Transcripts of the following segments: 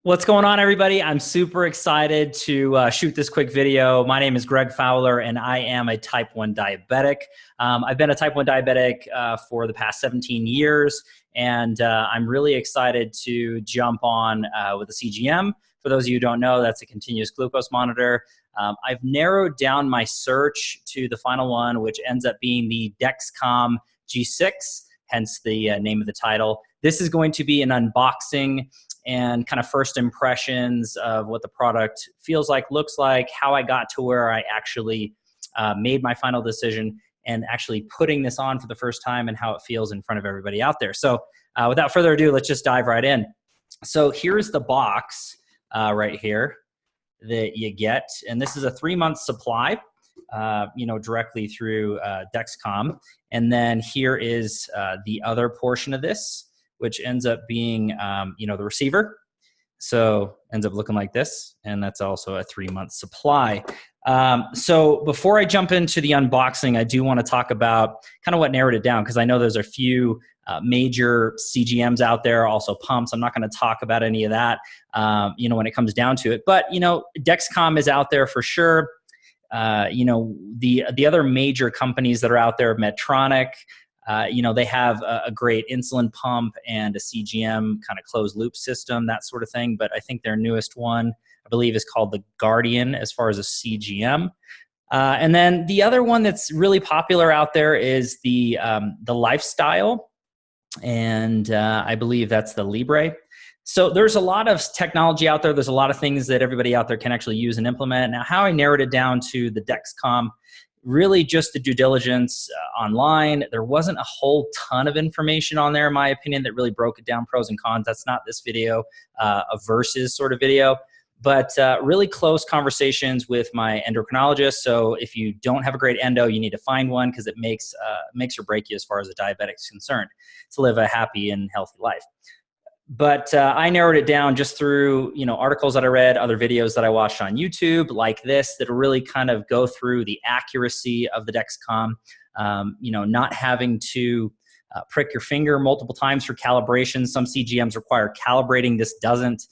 What's going on, everybody? I'm super excited to shoot this quick video. My name is Greg Fowler, and I am a type 1 diabetic. I've been a type 1 diabetic for the past 17 years, and I'm really excited to jump on with the CGM. For those of you who don't know, that's a continuous glucose monitor. I've narrowed down my search to the final one, which ends up being the Dexcom G6, hence the name of the title. This is going to be an unboxing and kind of first impressions of what the product feels like, looks like, how I got to where I actually made my final decision, and actually putting this on for the first time and how it feels in front of everybody out there. So without further ado, let's just dive right in. So here's the box right here that you get, and this is a 3-month supply, directly through Dexcom. And then here is the other portion of this, which ends up being, the receiver. So ends up looking like this, and that's also a 3-month supply. So before I jump into the unboxing, I do want to talk about kind of what narrowed it down, because I know there's a few major CGMs out there, also pumps. I'm not going to talk about any of that, when it comes down to it. But, Dexcom is out there for sure. The other major companies that are out there, Medtronic, they have a great insulin pump and a CGM kind of closed loop system, that sort of thing. But I think their newest one, I believe, is called the Guardian as far as a CGM. And then the other one that's really popular out there is the Lifestyle. And I believe that's the Libre. So there's a lot of technology out there. There's a lot of things that everybody out there can actually use and implement. Now, how I narrowed it down to the Dexcom, really just the due diligence online. There wasn't a whole ton of information on there, in my opinion, that really broke it down, pros and cons. That's not this video, a versus sort of video, but really close conversations with my endocrinologist. So if you don't have a great endo, you need to find one, because it makes or break you as far as a diabetic is concerned, to live a happy and healthy life. But I narrowed it down just through, articles that I read, other videos that I watched on YouTube like this, that really kind of go through the accuracy of the Dexcom, not having to prick your finger multiple times for calibration. Some CGMs require calibrating. This doesn't,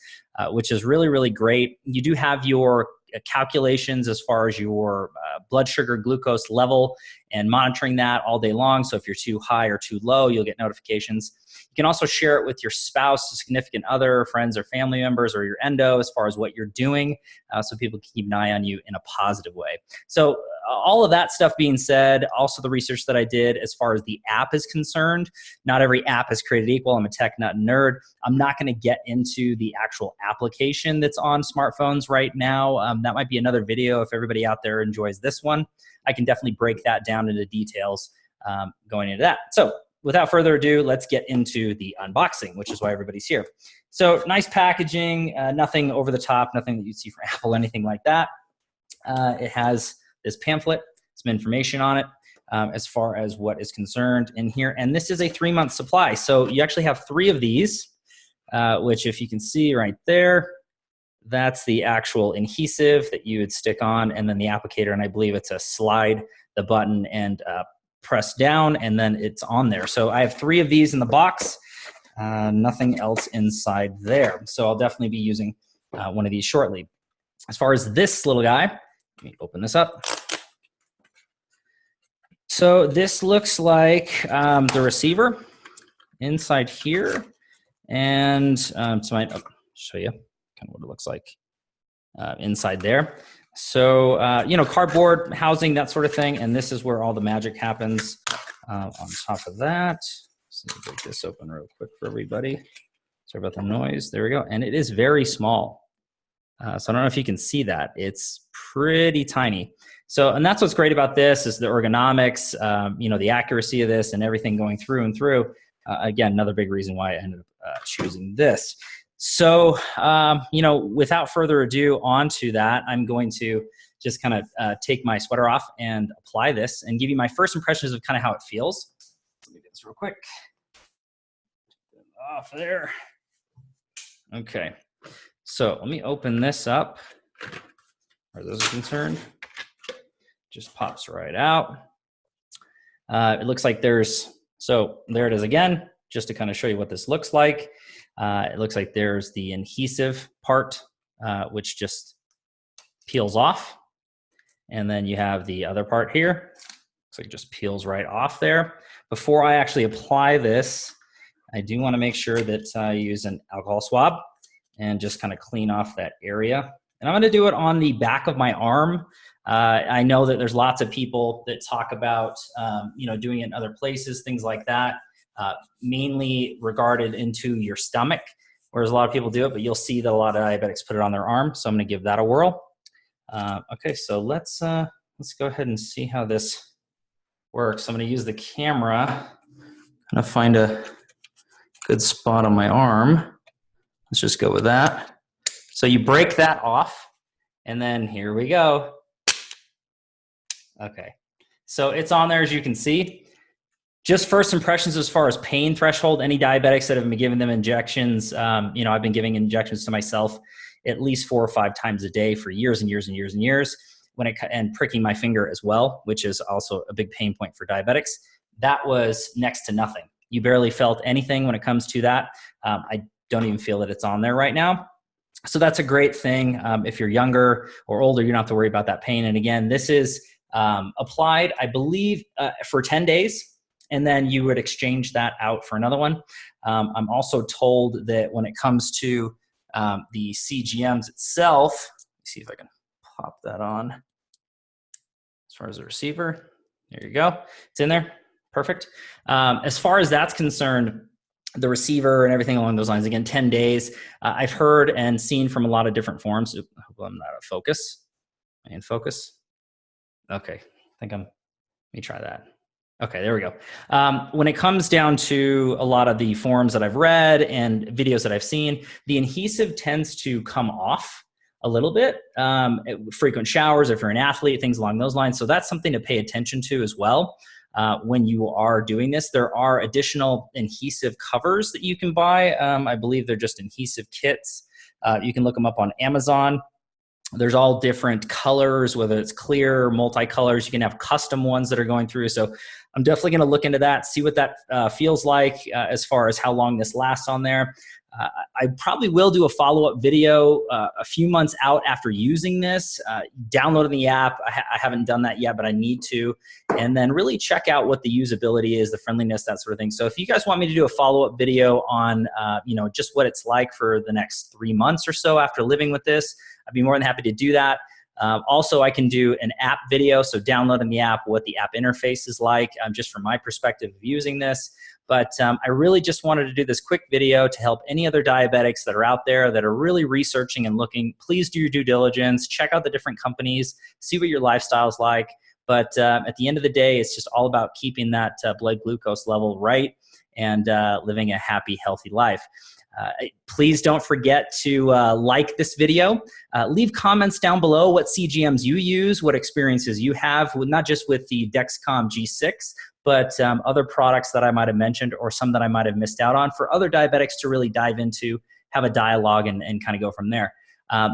which is really, really great. You do have your calculations as far as your blood sugar glucose level and monitoring that all day long. So if you're too high or too low, you'll get notifications. You can also share it with your spouse, a significant other, friends or family members, or your endo as far as what you're doing, so people can keep an eye on you in a positive way. So all of that stuff being said, also the research that I did as far as the app is concerned, not every app is created equal. I'm a tech nut nerd. I'm not going to get into the actual application that's on smartphones right now. That might be another video if everybody out there enjoys this one. I can definitely break that down into details going into that. So without further ado, let's get into the unboxing, which is why everybody's here. So nice packaging, nothing over the top, nothing that you'd see from Apple, anything like that. It has this pamphlet, some information on it as far as what is concerned in here. And this is a 3-month supply. So you actually have 3 of these, which if you can see right there, that's the actual adhesive that you would stick on, and then the applicator, and I believe it's a slide the button and press down, and then it's on there. So I have 3 of these in the box, nothing else inside there. So I'll definitely be using one of these shortly. As far as this little guy, let me open this up. So this looks like the receiver inside here, and so I'll show you kind of what it looks like inside there. So, cardboard housing, that sort of thing. And this is where all the magic happens on top of that. So let me break this open real quick for everybody. Sorry about the noise. There we go. And it is very small. So I don't know if you can see that. It's pretty tiny. So, and that's what's great about this, is the ergonomics, the accuracy of this and everything going through and through. Again, another big reason why I ended up choosing this. So, without further ado onto that, I'm going to just kind of take my sweater off and apply this and give you my first impressions of kind of how it feels. Let me do this real quick. Off there. Okay. So let me open this up, where this is concerned. Just pops right out. It looks like so there it is again. just to kind of show you what this looks like. It looks like there's the adhesive part, which just peels off. And then you have the other part here. Looks like it just peels right off there. Before I actually apply this, I do want to make sure that I use an alcohol swab and just kind of clean off that area. And I'm going to do it on the back of my arm. I know that there's lots of people that talk about, doing it in other places, things like that, mainly regarded into your stomach, whereas a lot of people do it, but you'll see that a lot of diabetics put it on their arm. So I'm going to give that a whirl. Okay, so let's go ahead and see how this works. I'm going to use the camera, kind of find a good spot on my arm. Let's just go with that. So you break that off, and then here we go. Okay, so it's on there, as you can see. Just first impressions as far as pain threshold, any diabetics that have been giving them injections, I've been giving injections to myself at least 4 or 5 times a day for years and years and years and years, and pricking my finger as well, which is also a big pain point for diabetics. That was next to nothing. You barely felt anything when it comes to that. I don't even feel that it's on there right now. So that's a great thing. If you're younger or older, you don't have to worry about that pain. And again, this is applied, I believe, for 10 days, and then you would exchange that out for another one. I'm also told that when it comes to the CGMs itself, let's see if I can pop that on. As far as the receiver, there you go. It's in there. Perfect. As far as that's concerned, the receiver and everything along those lines, again, 10 days. I've heard and seen from a lot of different forums. I hope I'm not out of focus. Am I in focus? Okay, let me try that. Okay, there we go. When it comes down to a lot of the forums that I've read and videos that I've seen, the adhesive tends to come off a little bit. Frequent showers, if you're an athlete, things along those lines. So that's something to pay attention to as well. When you are doing this, there are additional adhesive covers that you can buy. I believe they're just adhesive kits. You can look them up on Amazon. There's all different colors, whether it's clear, multicolors. You can have custom ones that are going through. So I'm definitely going to look into that, see what that feels like as far as how long this lasts on there. I probably will do a follow-up video a few months out after using this, downloading the app. I haven't done that yet, but I need to. And then really check out what the usability is, the friendliness, that sort of thing. So if you guys want me to do a follow-up video on, just what it's like for the next 3 months or so after living with this, I'd be more than happy to do that. Also, I can do an app video, so downloading the app, what the app interface is like, just from my perspective of using this. But I really just wanted to do this quick video to help any other diabetics that are out there that are really researching and looking. Please do your due diligence, check out the different companies, see what your lifestyle is like. But at the end of the day, it's just all about keeping that blood glucose level right and living a happy, healthy life. Please don't forget to like this video. Leave comments down below what CGMs you use, what experiences you have, not just with the Dexcom G6, but other products that I might have mentioned or some that I might have missed out on for other diabetics to really dive into, have a dialogue, and kind of go from there.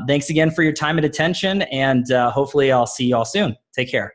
Thanks again for your time and attention, and hopefully I'll see you all soon. Take care.